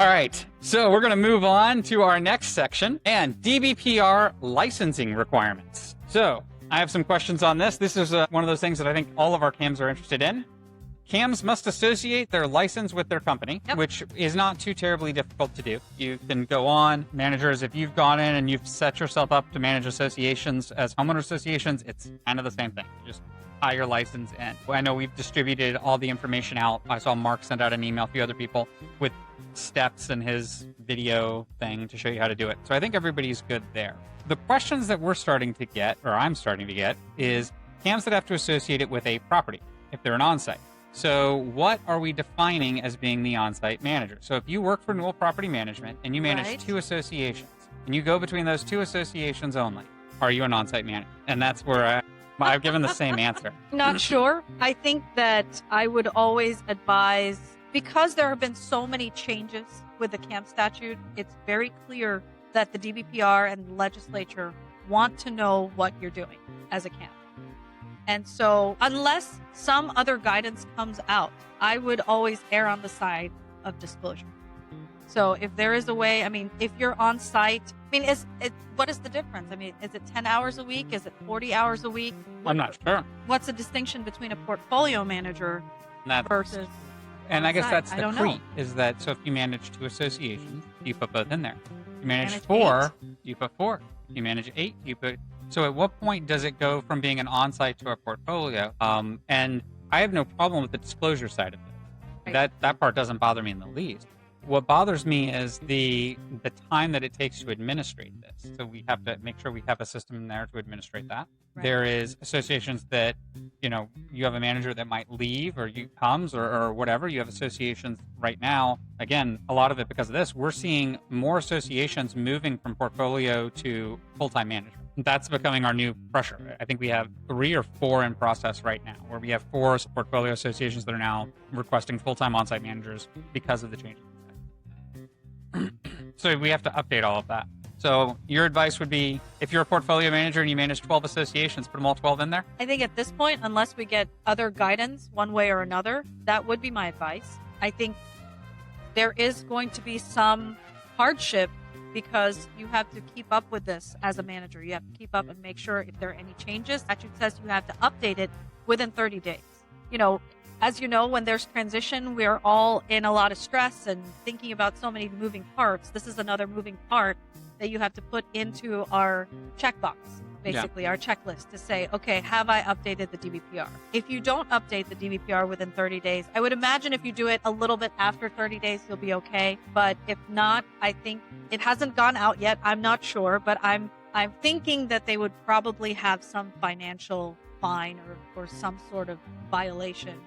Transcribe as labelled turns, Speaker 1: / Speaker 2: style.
Speaker 1: All right, so we're going to move on to our next section and DBPR licensing requirements. So I have some questions on this. This is one of those things that I think all of our CAMs are interested in. CAMs must associate their license with their company, which is not too terribly difficult to do. You can go on, managers, if you've gone in and you've set yourself up to manage associations as homeowner associations, it's kind of the same thing. Just tie your license in. I know we've distributed all the information out. I saw Mark send out an email, a few other people, with steps in his video thing to show you how to do it. So I think everybody's good there. The questions that we're starting to get, or I'm starting to get, is CAMs that have to associate it with a property, if they're an on-site. So what are we defining as being the on-site manager? So if you work for Newell Property Management and you manage two associations, and you go between those two associations only, are you an on-site manager? And that's where I've given the same answer.
Speaker 2: Not sure. I think that I would always advise, because there have been so many changes with the CAM statute, it's very clear that the DBPR and the legislature want to know what you're doing as a CAM. And so unless some other guidance comes out, I would always err on the side of disclosure. So if there is a way, I mean, if you're on site, I mean, what is the difference? I mean, is it 10 hours a week? Is it 40 hours a week?
Speaker 1: I'm not sure.
Speaker 2: What's the distinction between a portfolio manager versus...
Speaker 1: And I guess that's the key, is that, so if you manage two associations, you put both in there. You manage 4, you put 4. You manage 8, you put... So at what point does it go from being an on-site to a portfolio? And I have no problem with the disclosure side of it. Right. That part doesn't bother me in the least. What bothers me is the time that it takes to administrate this. So we have to make sure we have a system in there to administrate that. Right. There is associations that, you have a manager that might leave or you comes or whatever. You have associations right now. Again, a lot of it because of this, we're seeing more associations moving from portfolio to full-time management. That's becoming our new pressure. I think we have 3 or 4 in process right now, where we have 4 portfolio associations that are now requesting full-time on-site managers because of the changes. So we have to update all of that. So your advice would be, if you're a portfolio manager and you manage 12 associations, put them all 12 in there?
Speaker 2: I think at this point, unless we get other guidance one way or another, that would be my advice. I think there is going to be some hardship because you have to keep up with this as a manager. You have to keep up and make sure if there are any changes. Statute says you have to update it within 30 days. As you know, when there's transition, we're all in a lot of stress and thinking about so many moving parts. This is another moving part that you have to put into our checkbox, basically our checklist to say, okay, have I updated the DBPR? If you don't update the DBPR within 30 days, I would imagine if you do it a little bit after 30 days, you'll be okay. But if not, I think it hasn't gone out yet. I'm not sure, but I'm thinking that they would probably have some financial fine or some sort of violation.